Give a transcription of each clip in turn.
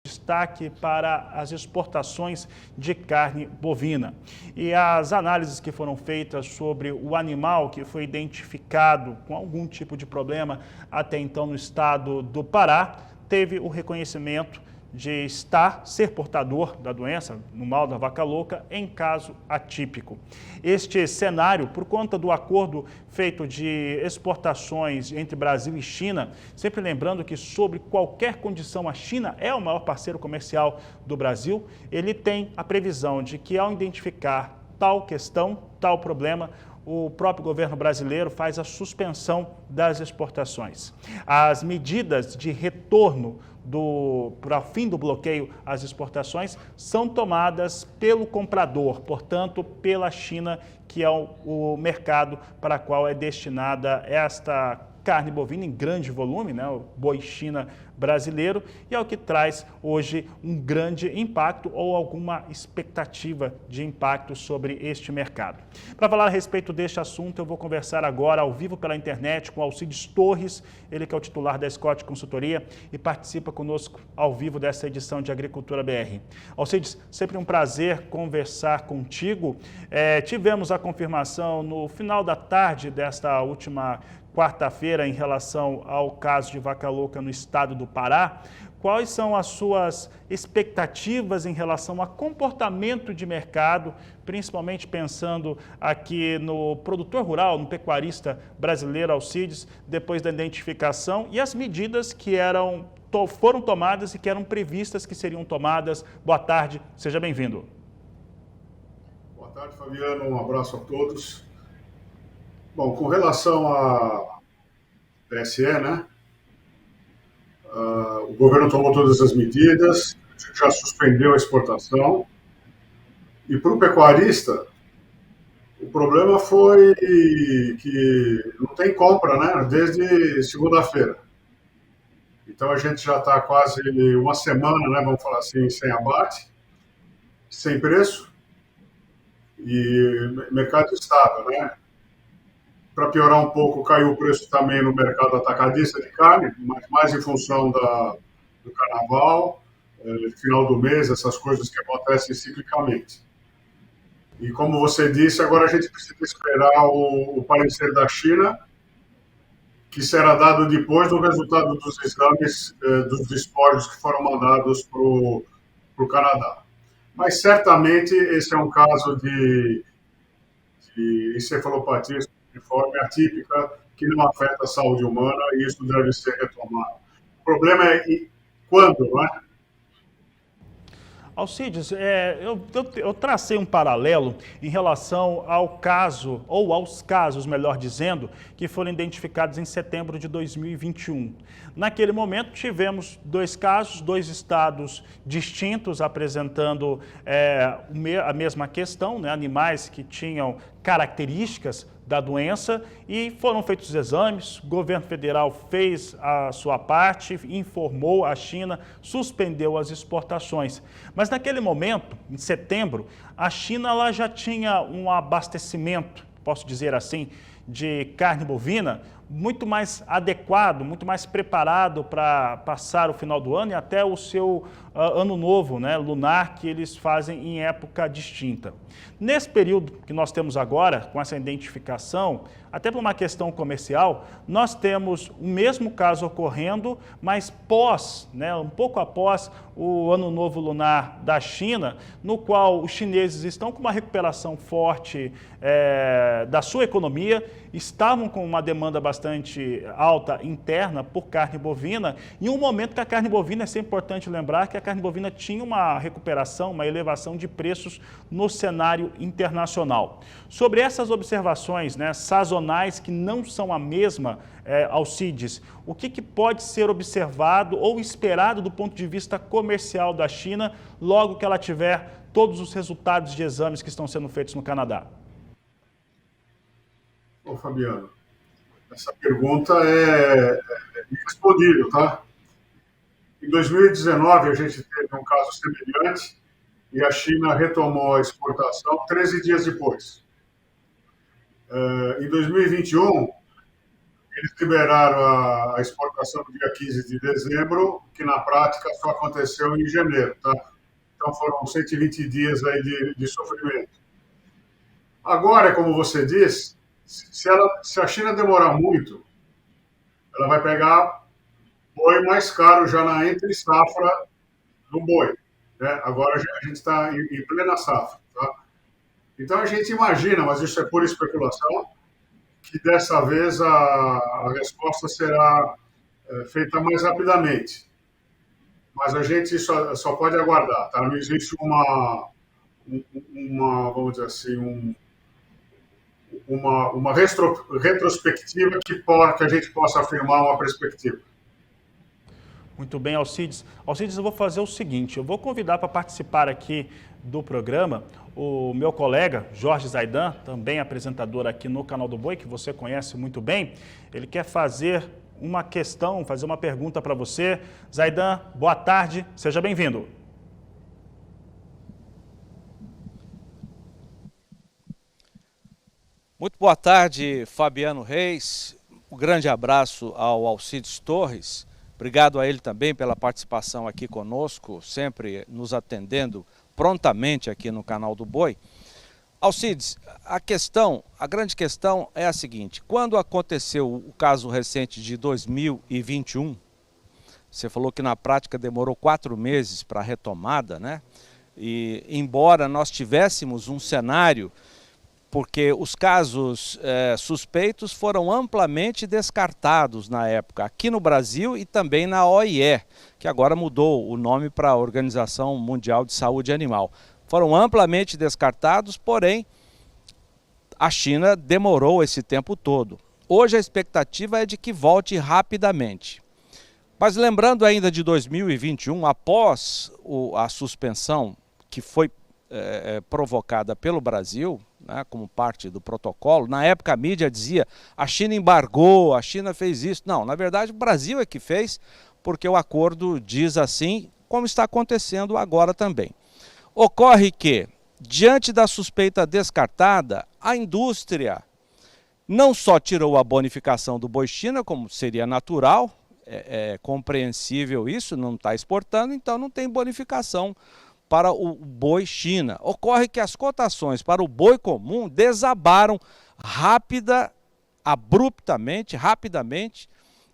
Destaque para as exportações de carne bovina. E as análises que foram feitas sobre o animal que foi identificado com algum tipo de problema até então no estado do Pará, teve o reconhecimento de ser portador da doença, no mal da vaca louca, em caso atípico. Este cenário, por conta do acordo feito de exportações entre Brasil e China, sempre lembrando que sobre qualquer condição a China é o maior parceiro comercial do Brasil, ele tem a previsão de que ao identificar tal questão, tal problema, o próprio governo brasileiro faz a suspensão das exportações. As medidas de retorno para o fim do bloqueio às exportações são tomadas pelo comprador, portanto, pela China, que é o mercado para o qual é destinada esta carne bovina em grande volume, né, o boi China brasileiro, e é o que traz hoje um grande impacto ou alguma expectativa de impacto sobre este mercado. Para falar a respeito deste assunto, eu vou conversar agora ao vivo pela internet com Alcides Torres, ele que é o titular da Scott Consultoria e participa conosco ao vivo dessa edição de Agricultura BR. Alcides, sempre um prazer conversar contigo. Tivemos a confirmação no final da tarde desta última quarta-feira em relação ao caso de vaca louca no estado do Pará. Quais são as suas expectativas em relação ao comportamento de mercado, principalmente pensando aqui no produtor rural, no pecuarista brasileiro Alcides, depois da identificação e as medidas que foram tomadas e que eram previstas que seriam tomadas? Boa tarde, seja bem-vindo. Boa tarde, Fabiano, um abraço a todos. Bom, com relação à PSE, né? O governo tomou todas as medidas, já suspendeu a exportação. E para o pecuarista, o problema foi que não tem compra, né? Desde segunda-feira. Então a gente já está quase uma semana, né? Vamos falar assim, sem abate, sem preço e mercado estável, né? Para piorar um pouco, caiu o preço também no mercado atacadista de carne, mas mais em função do carnaval, final do mês, essas coisas que acontecem ciclicamente. E como você disse, agora a gente precisa esperar o parecer da China, que será dado depois do resultado dos exames dos despojos que foram mandados para o Canadá. Mas certamente esse é um caso de encefalopatia de forma atípica, que não afeta a saúde humana, e isso deve ser retomado. O problema é quando, não é? Alcides, eu tracei um paralelo em relação ao caso, ou aos casos, melhor dizendo, que foram identificados em setembro de 2021. Naquele momento, tivemos dois casos, dois estados distintos apresentando a mesma questão, né? Animais que tinham características da doença, e foram feitos os exames, o governo federal fez a sua parte, informou a China, suspendeu as exportações. Mas naquele momento, em setembro, a China ela já tinha um abastecimento, posso dizer assim, de carne bovina muito mais adequado, muito mais preparado para passar o final do ano e até o seu ano novo, né, lunar, que eles fazem em época distinta. Nesse período que nós temos agora, com essa identificação, até por uma questão comercial, nós temos o mesmo caso ocorrendo, mas um pouco após o ano novo lunar da China, no qual os chineses estão com uma recuperação forte da sua economia, estavam com uma demanda bastante alta interna por carne bovina, em um momento que a carne bovina, é sempre importante lembrar que a carne bovina tinha uma recuperação, uma elevação de preços no cenário internacional. Sobre essas observações, né, sazonais que não são a mesma, Alcides, o que pode ser observado ou esperado do ponto de vista comercial da China logo que ela tiver todos os resultados de exames que estão sendo feitos no Canadá? Bom, Fabiano, essa pergunta é irrespondível, tá? Em 2019, a gente teve um caso semelhante e a China retomou a exportação 13 dias depois. Em 2021, eles liberaram a exportação no dia 15 de dezembro, que na prática só aconteceu em janeiro. Tá? Então foram 120 dias aí de sofrimento. Agora, como você disse, se a China demorar muito, ela vai pegar boi mais caro já na entre safra do boi. Né? Agora a gente está em plena safra. Tá? Então a gente imagina, mas isso é pura especulação, que dessa vez a resposta será feita mais rapidamente. Mas a gente só pode aguardar. Tá? Não existe vamos dizer assim, uma retrospectiva que a gente possa afirmar uma perspectiva. Muito bem, Alcides. Alcides, eu vou fazer o seguinte, eu vou convidar para participar aqui do programa o meu colega Jorge Zaidan, também apresentador aqui no Canal do Boi, que você conhece muito bem. Ele quer fazer uma questão, fazer uma pergunta para você. Zaidan, boa tarde, seja bem-vindo. Muito boa tarde, Fabiano Reis. Um grande abraço ao Alcides Torres. Obrigado a ele também pela participação aqui conosco, sempre nos atendendo prontamente aqui no Canal do Boi. Alcides, a grande questão é a seguinte: quando aconteceu o caso recente de 2021, você falou que na prática demorou 4 meses para a retomada, né? E embora nós tivéssemos um cenário, porque os casos suspeitos foram amplamente descartados na época, aqui no Brasil e também na OIE, que agora mudou o nome para a Organização Mundial de Saúde Animal. Foram amplamente descartados, porém, a China demorou esse tempo todo. Hoje a expectativa é de que volte rapidamente. Mas lembrando ainda de 2021, após a suspensão que foi provocada pelo Brasil, né, como parte do protocolo, na época a mídia dizia a China embargou, a China fez isso. Não, na verdade o Brasil é que fez, porque o acordo diz assim, como está acontecendo agora também. Ocorre que, diante da suspeita descartada, a indústria não só tirou a bonificação do boi China, como seria natural, é compreensível isso, não está exportando, então não tem bonificação para o boi China. Ocorre que as cotações para o boi comum desabaram abruptamente, rapidamente,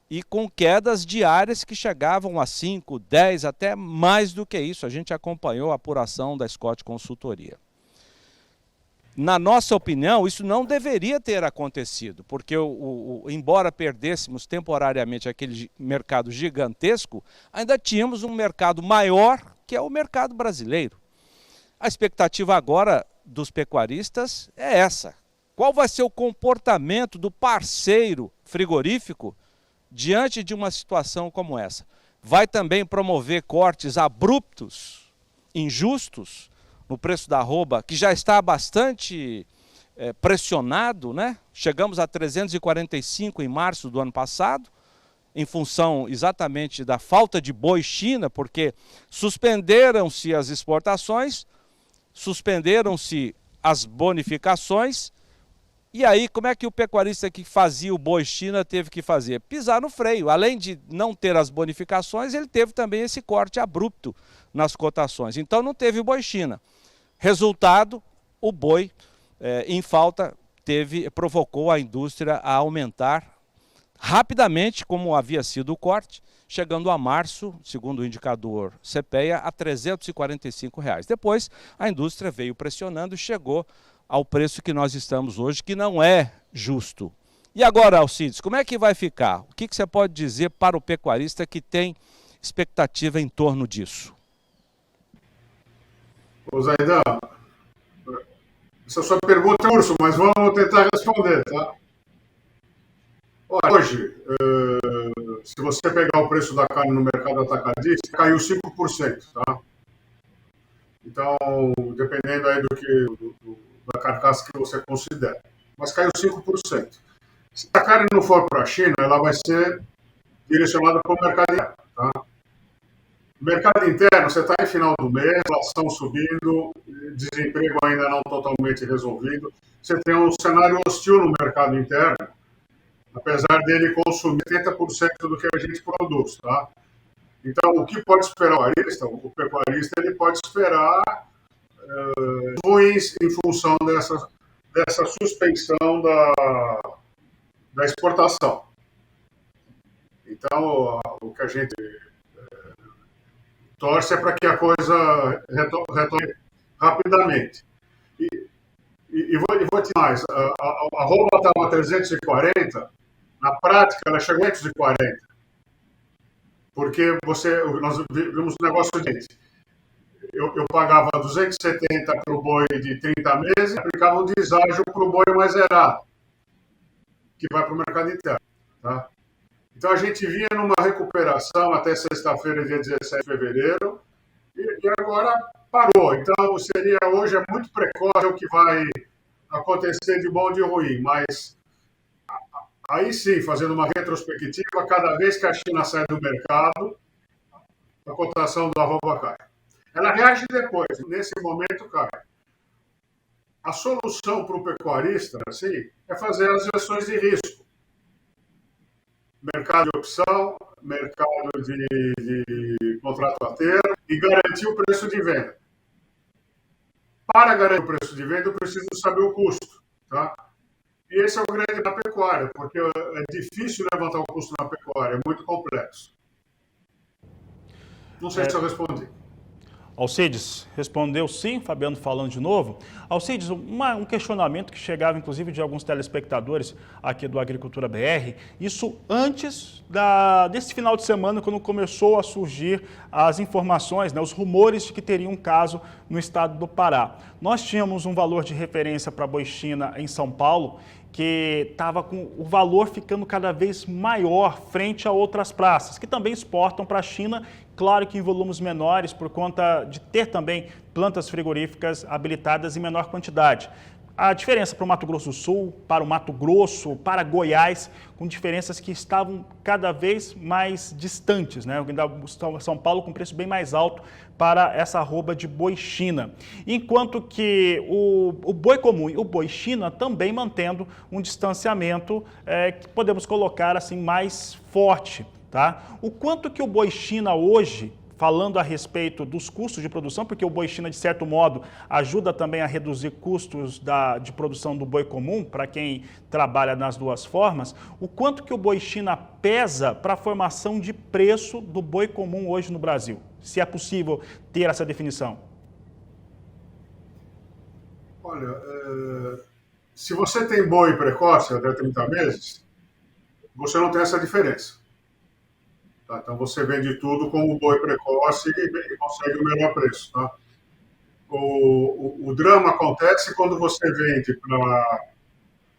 e com quedas diárias que chegavam a 5, 10, até mais do que isso. A gente acompanhou a apuração da Scott Consultoria. Na nossa opinião, isso não deveria ter acontecido, porque embora perdêssemos temporariamente aquele mercado gigantesco, ainda tínhamos um mercado maior, que é o mercado brasileiro. A expectativa agora dos pecuaristas é essa. Qual vai ser o comportamento do parceiro frigorífico diante de uma situação como essa? Vai também promover cortes abruptos, injustos, no preço da arroba, que já está bastante pressionado, né? Chegamos a 345 em março do ano passado, em função exatamente da falta de boi China, porque suspenderam-se as exportações, suspenderam-se as bonificações, e aí como é que o pecuarista que fazia o boi China teve que fazer? Pisar no freio. Além de não ter as bonificações, ele teve também esse corte abrupto nas cotações. Então não teve o boi China. Resultado, o boi em falta provocou a indústria a aumentar rapidamente, como havia sido o corte, chegando a março, segundo o indicador CPEA, a R$ 345. Depois, a indústria veio pressionando e chegou ao preço que nós estamos hoje, que não é justo. E agora, Alcides, como é que vai ficar? O que você pode dizer para o pecuarista que tem expectativa em torno disso? Ô Zaidan, essa sua pergunta é curso, mas vamos tentar responder, tá? Olha, hoje, se você pegar o preço da carne no mercado atacadista, caiu 5%, tá? Então, dependendo aí da carcaça que você considera. Mas caiu 5%. Se a carne não for para a China, ela vai ser direcionada para o mercado interno, tá? Mercado interno, você está em final do mês, inflação subindo, desemprego ainda não totalmente resolvido. Você tem um cenário hostil no mercado interno, apesar dele consumir 80% do que a gente produz, tá? Então, o que pode esperar o pecuarista? O pecuarista ele pode esperar ruins em função dessa suspensão da exportação. Então, o que a gente torce é para que a coisa retorne rapidamente. E vou te mais, a arroba estava 340, na prática ela chegou a 240, porque nós vimos um negócio seguinte, eu pagava 270 para o boi de 30 meses e aplicava um deságio para o boi mais zerado, que vai para o mercado interno. Tá? Então a gente vinha numa recuperação até sexta-feira, dia 17 de fevereiro, e agora parou. Então hoje é muito precoce o que vai acontecer de bom ou de ruim, mas aí sim, fazendo uma retrospectiva, cada vez que a China sai do mercado, a cotação do arroba cai. Ela reage depois, nesse momento cai. A solução para o pecuarista assim, é fazer as gestões de risco. Mercado de opção, mercado de contrato a termo e garantir o preço de venda. Para garantir o preço de venda, eu preciso saber o custo. Tá? E esse é o grande da pecuária, porque é difícil levantar o custo na pecuária, é muito complexo. Não sei se eu respondi. Alcides, respondeu sim, Fabiano falando de novo. Alcides, um questionamento que chegava inclusive de alguns telespectadores aqui do Agricultura BR, isso antes desse final de semana, quando começou a surgir as informações, né, os rumores de que teria um caso no estado do Pará. Nós tínhamos um valor de referência para boi China em São Paulo, que estava com o valor ficando cada vez maior frente a outras praças, que também exportam para a China, claro que em volumes menores, por conta de ter também plantas frigoríficas habilitadas em menor quantidade. A diferença para o Mato Grosso do Sul, para o Mato Grosso, para Goiás, com diferenças que estavam cada vez mais distantes, né? São Paulo com preço bem mais alto para essa arroba de boi China. Enquanto que o boi comum e o boi China também mantendo um distanciamento que podemos colocar assim mais forte, tá? O quanto que o boi China hoje, falando a respeito dos custos de produção, porque o boi China, de certo modo, ajuda também a reduzir custos de produção do boi comum, para quem trabalha nas duas formas, o quanto que o boi China pesa para a formação de preço do boi comum hoje no Brasil? Se é possível ter essa definição. Olha, se você tem boi precoce até 30 meses, você não tem essa diferença. Tá? Então você vende tudo como boi precoce e consegue o melhor preço. Tá? O drama acontece quando você vende para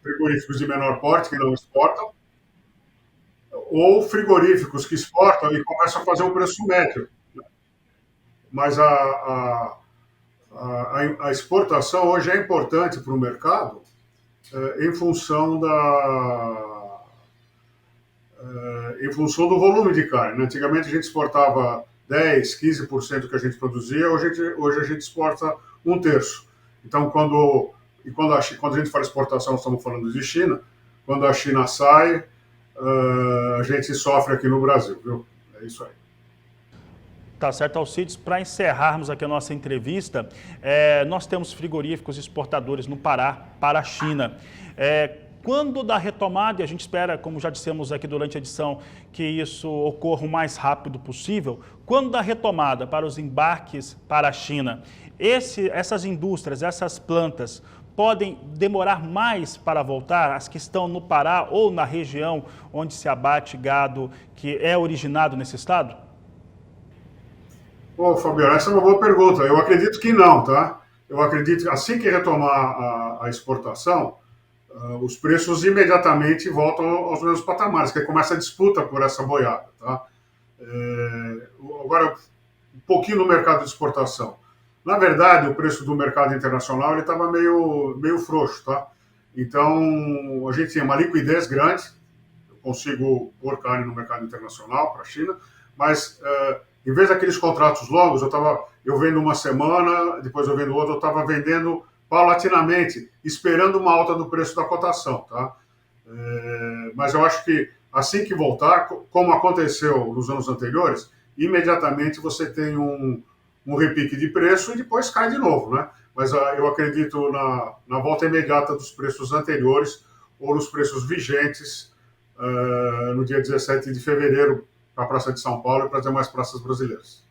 frigoríficos de menor porte que não exportam, ou frigoríficos que exportam e começam a fazer um preço médio. Mas a exportação hoje é importante para o mercado em função do volume de carne. Né? Antigamente a gente exportava 10%, 15% do que a gente produzia, hoje a gente exporta 1/3. Então, quando a gente fala exportação, estamos falando de China, quando a China sai, a gente sofre aqui no Brasil, viu? É isso aí. Tá certo, Alcides. Para encerrarmos aqui a nossa entrevista, nós temos frigoríficos exportadores no Pará para a China. Quando da retomada, e a gente espera, como já dissemos aqui durante a edição, que isso ocorra o mais rápido possível, quando da retomada para os embarques para a China, essas indústrias, essas plantas, podem demorar mais para voltar, as que estão no Pará ou na região onde se abate gado que é originado nesse estado? Bom, Fabiano, essa é uma boa pergunta. Eu acredito que não, tá? Eu acredito que assim que retomar a exportação, os preços imediatamente voltam aos mesmos patamares, que começa a disputa por essa boiada. Tá? Agora, um pouquinho no mercado de exportação. Na verdade, o preço do mercado internacional estava meio frouxo. Tá? Então, a gente tem uma liquidez grande, eu consigo pôr carne no mercado internacional para a China, mas Em vez daqueles contratos longos, eu vendo uma semana, depois eu vendo outra, eu estava vendendo paulatinamente, esperando uma alta do preço da cotação, tá? Mas eu acho que assim que voltar, como aconteceu nos anos anteriores, imediatamente você tem um repique de preço e depois cai de novo, né? Mas eu acredito na volta imediata dos preços anteriores ou nos preços vigentes no dia 17 de fevereiro para a Praça de São Paulo e para as demais praças brasileiras.